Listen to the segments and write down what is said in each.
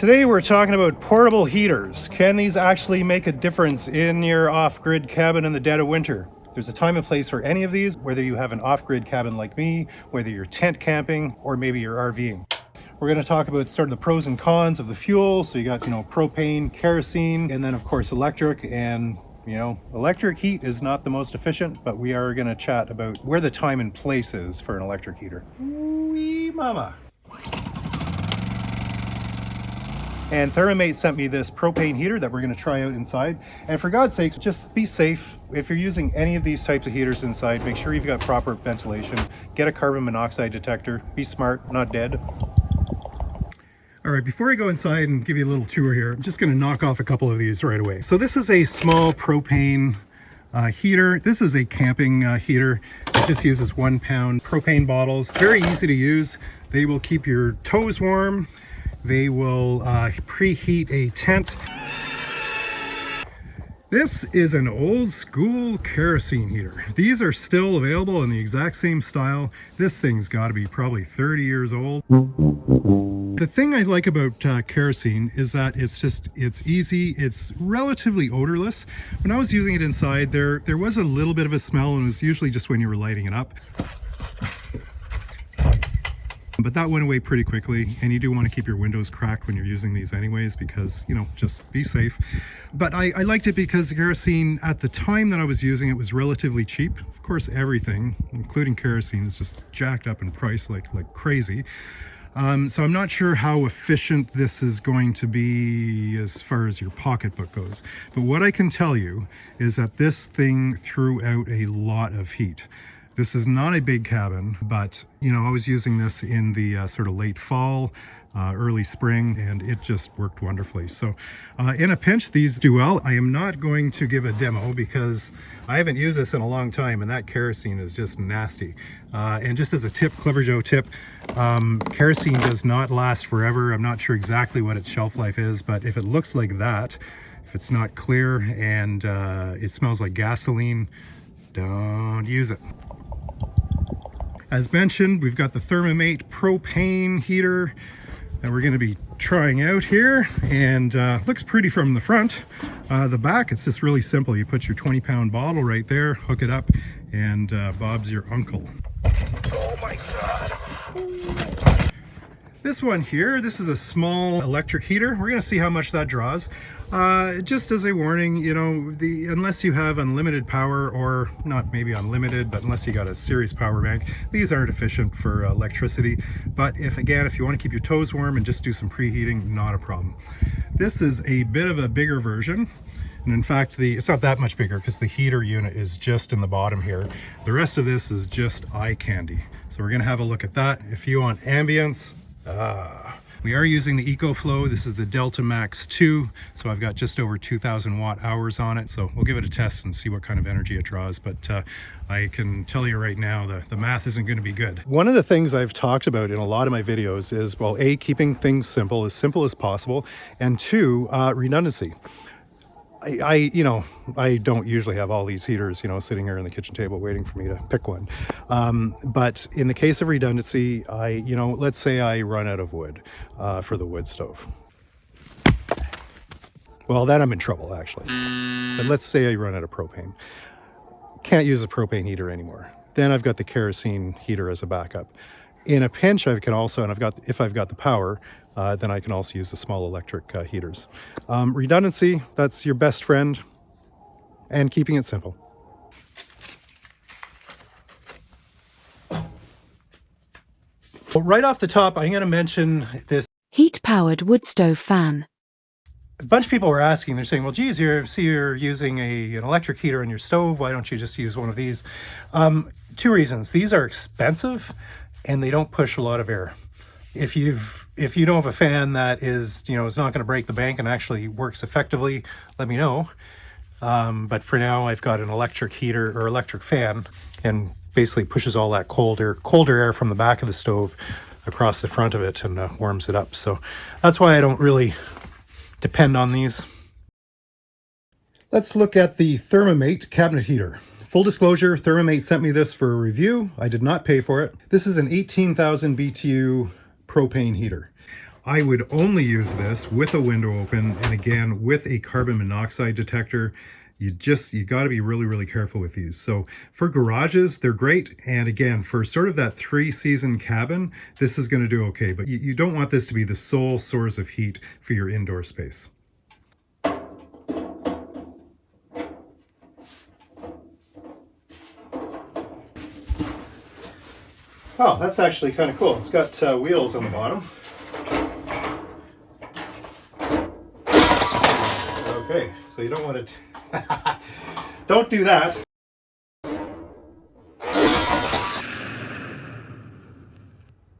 Today we're talking about portable heaters. Can these actually make a difference in your off-grid cabin in the dead of winter? There's a time and place for any of these, whether you have an off-grid cabin like me, whether you're tent camping, or maybe you're RVing. We're going to talk about sort of the pros and cons of the fuel. So you got, propane, kerosene, and then of course electric. And electric heat is not the most efficient, but we are going to chat about where the time and place is for an electric heater. Wee mama. And Thermomate sent me this propane heater that we're going to try out inside. And for God's sake, just be safe. If you're using any of these types of heaters inside, make sure you've got proper ventilation. Get a carbon monoxide detector. Be smart, not dead. All right, before I go inside and give you a little tour here, I'm just going to knock off a couple of these right away. So this is a small propane heater. This is a camping heater. It just uses 1 pound propane bottles. Very easy to use. They will keep your toes warm. They will preheat a tent. This is an old school kerosene heater. These are still available in the exact same style. This thing's got to be probably 30 years old. The thing I like about kerosene is that it's easy, it's relatively odorless. When I was using it inside, there was a little bit of a smell, and it was usually just when you were lighting it up. But that went away pretty quickly, and you do want to keep your windows cracked when you're using these anyways, because, just be safe. But I liked it because the kerosene, at the time that I was using it, was relatively cheap. Of course, everything, including kerosene, is just jacked up in price like crazy. So I'm not sure how efficient this is going to be as far as your pocketbook goes. But what I can tell you is that this thing threw out a lot of heat. This is not a big cabin, but I was using this in the sort of late fall, early spring, and it just worked wonderfully. So in a pinch, these do well. I am not going to give a demo because I haven't used this in a long time, and that kerosene is just nasty. And just as a tip, Clever Joe tip, kerosene does not last forever. I'm not sure exactly what its shelf life is, but if it looks like that, if it's not clear and it smells like gasoline, don't use it. As mentioned, we've got the Thermomate propane heater that we're going to be trying out here, and looks pretty from the front. The back, it's just really simple. You put your 20-pound bottle right there, hook it up, and Bob's your uncle. Oh my God. This one here, this is a small electric heater. We're going to see how much that draws. Just as a warning, unless you have unlimited power, or not maybe unlimited, but unless you got a serious power bank, these aren't efficient for electricity. But if you want to keep your toes warm and just do some preheating, not a problem. This is a bit of a bigger version. And in fact, it's not that much bigger because the heater unit is just in the bottom here. The rest of this is just eye candy. So we're going to have a look at that. If you want ambience, we are using the EcoFlow. This is the Delta Max 2, so I've got just over 2,000 watt hours on it. So we'll give it a test and see what kind of energy it draws. But I can tell you right now, the math isn't going to be good. One of the things I've talked about in a lot of my videos is, well, A, keeping things simple as possible, and 2, redundancy. I don't usually have all these heaters, sitting here on the kitchen table waiting for me to pick one. But in the case of redundancy, let's say I run out of wood for the wood stove. Well, then I'm in trouble, actually. But let's say I run out of propane. Can't use a propane heater anymore. Then I've got the kerosene heater as a backup. In a pinch, if I've got the power, then I can also use the small electric heaters. Redundancy, that's your best friend, and keeping it simple. Well, right off the top, I'm going to mention this heat-powered wood stove fan. A bunch of people were asking, they're saying, well, geez, you're using an electric heater on your stove. Why don't you just use one of these? 2 reasons. These are expensive and they don't push a lot of air. If you don't have a fan that is not going to break the bank and actually works effectively, let me know. But for now, I've got an electric heater or electric fan, and basically pushes all that colder air from the back of the stove across the front of it and warms it up. So that's why I don't really depend on these. Let's look at the Thermomate cabinet heater. Full disclosure, Thermomate sent me this for a review. I did not pay for it. This is an 18,000 BTU propane heater. I would only use this with a window open, and again with a carbon monoxide detector. You got to be really, really careful with these. So for garages, they're great. And again, for sort of that 3-season cabin, this is going to do okay. But you don't want this to be the sole source of heat for your indoor space. Oh, that's actually kind of cool. It's got wheels on the bottom. Okay, so you don't want to... Don't do that.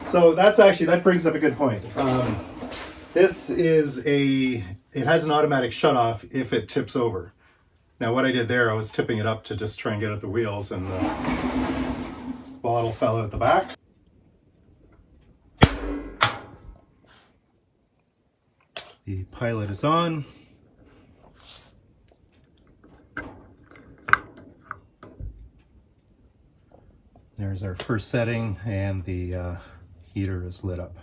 So that brings up a good point. It has an automatic shutoff if it tips over. Now what I did there, I was tipping it up to just try and get at the wheels, and the bottle fell out the back. The pilot is on. There's our first setting, and the heater is lit up.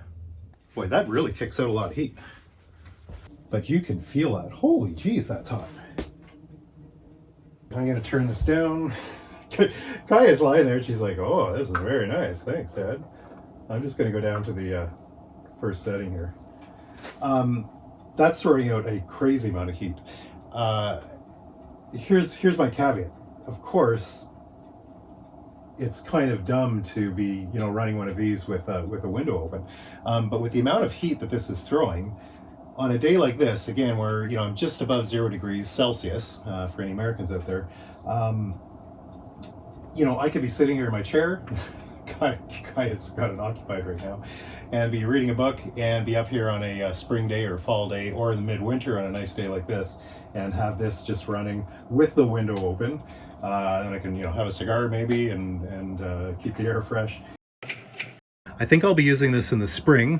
Boy, that really kicks out a lot of heat. But you can feel that. Holy geez, that's hot. I'm gonna turn this down. Kaya's lying there, she's like, oh, this is very nice. Thanks, Dad. I'm just gonna go down to the first setting here. That's throwing out a crazy amount of heat. Here's my caveat. Of course, it's kind of dumb to be, running one of these with a window open. But with the amount of heat that this is throwing, on a day like this, again, where I'm just above 0 degrees Celsius, for any Americans out there, I could be sitting here in my chair. Kaya's got it occupied right now, and be reading a book, and be up here on a spring day or fall day, or in the midwinter on a nice day like this, and have this just running with the window open. And I can, have a cigar maybe, and keep the air fresh. I think I'll be using this in the spring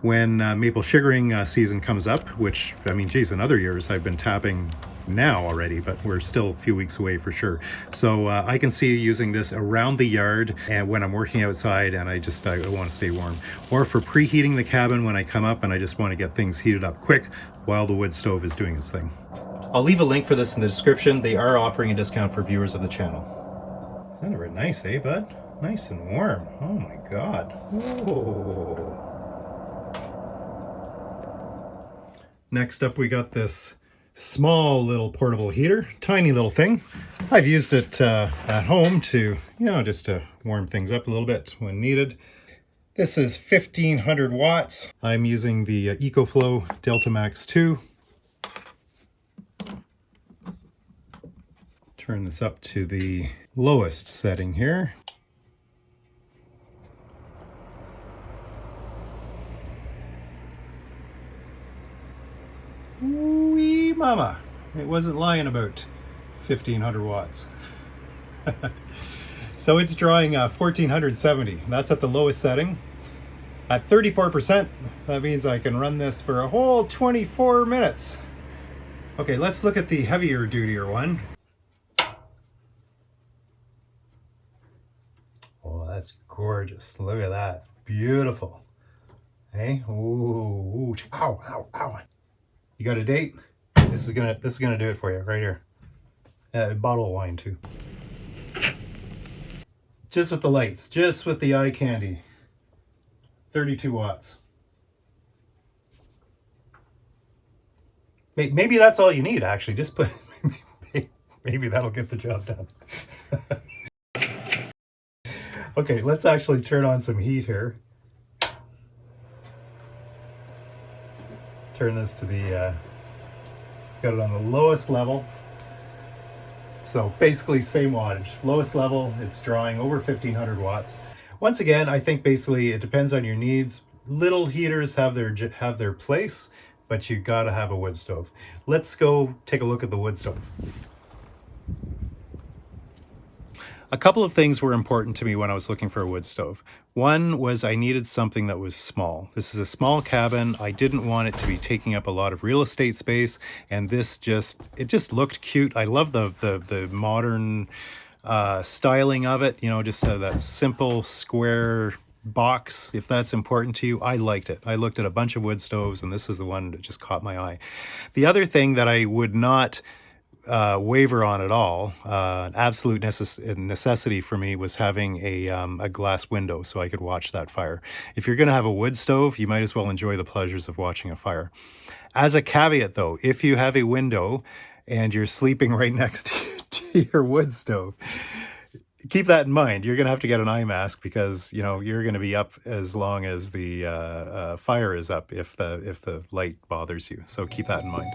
when maple sugaring season comes up, which, I mean, geez, in other years I've been tapping now already, but we're still a few weeks away for sure. So I can see using this around the yard, and when I'm working outside and I want to stay warm, or for preheating the cabin when I come up and I just want to get things heated up quick while the wood stove is doing its thing. I'll leave a link for this in the description. They are offering a discount for viewers of the channel. Isn't that nice, eh, bud? Nice and warm. Oh my God. Whoa. Next up, we got this small little portable heater, tiny little thing. I've used it at home to, just to warm things up a little bit when needed. This is 1500 watts. I'm using the EcoFlow Delta Max 2. Turn this up to the lowest setting here. Wee mama, it wasn't lying about 1500 watts. So it's drawing 1470. That's at the lowest setting. At 34%, that means I can run this for a whole 24 minutes. Okay, let's look at the heavier dutier one. Oh, that's gorgeous. Look at that. Beautiful. Hey? Ooh, ow, ow, ow. You got a date? This is gonna do it for you right here. A bottle of wine too. Just with the lights, just with the eye candy. 32 watts. Maybe that's all you need, actually. Just put, maybe that'll get the job done. Okay, let's actually turn on some heat here. Turn this to the, got it on the lowest level. So basically same wattage. Lowest level, it's drawing over 1500 watts. Once again, I think basically it depends on your needs. Little heaters have their place, but you gotta have a wood stove. Let's go take a look at the wood stove. A couple of things were important to me when I was looking for a wood stove. One was I needed something that was small. This is a small cabin. I didn't want it to be taking up a lot of real estate space, and this it just looked cute. I love the modern styling of it, just that simple square box, if that's important to you. I liked it. I looked at a bunch of wood stoves, and this is the one that just caught my eye. The other thing that I would not waver on at all, an absolute necessity for me, was having a glass window so I could watch that fire. If you're going to have a wood stove, you might as well enjoy the pleasures of watching a fire. As a caveat though, if you have a window and you're sleeping right next to your wood stove, keep that in mind. You're going to have to get an eye mask, because you know you're going to be up as long as the fire is up if the light bothers you. So keep that in mind.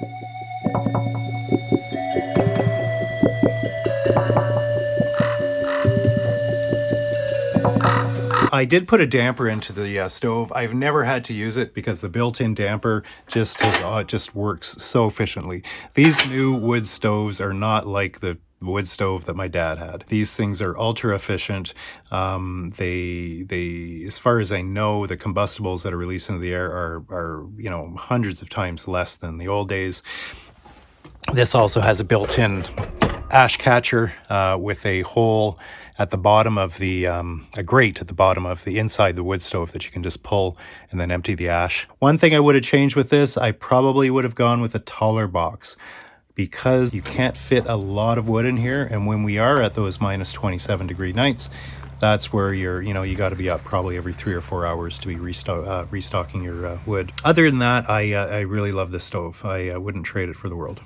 I did put a damper into the stove. I've never had to use it because the built-in damper just works so efficiently. These new wood stoves are not like the wood stove that my dad had. These things are ultra efficient. They, as far as I know, the combustibles that are released into the air are you know, hundreds of times less than the old days. This also has a built-in ash catcher with a hole at the bottom of the, a grate at the bottom of the inside the wood stove that you can just pull and then empty the ash. One thing I would have changed with this, I probably would have gone with a taller box, because you can't fit a lot of wood in here. And when we are at those minus 27 degree nights, that's where you got to be up probably every 3 or 4 hours to be restocking your wood. Other than that, I really love this stove. I wouldn't trade it for the world.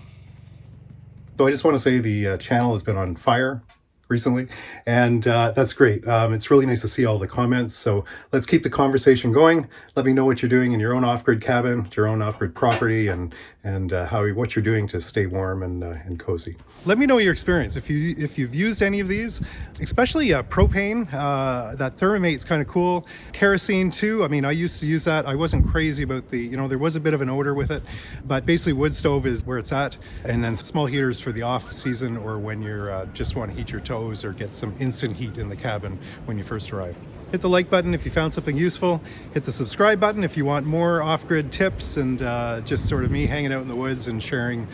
So I just want to say the channel has been on fire recently, and that's great. It's really nice to see all the comments, so let's keep the conversation going. Let me know what you're doing in your own off-grid cabin, your own off-grid property, and what you're doing to stay warm and cozy. Let me know your experience. If you've used any of these, especially propane. That Thermomate's kind of cool. Kerosene too. I mean, I used to use that. I wasn't crazy about the, there was a bit of an odor with it, but basically wood stove is where it's at. And then small heaters for the off season, or when you're just want to heat your toes or get some instant heat in the cabin when you first arrive. Hit the like button if you found something useful. Hit the subscribe button if you want more off-grid tips and just sort of me hanging out in the woods and sharing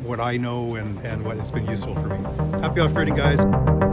what I know and what has been useful for me. Happy off-gridding, guys.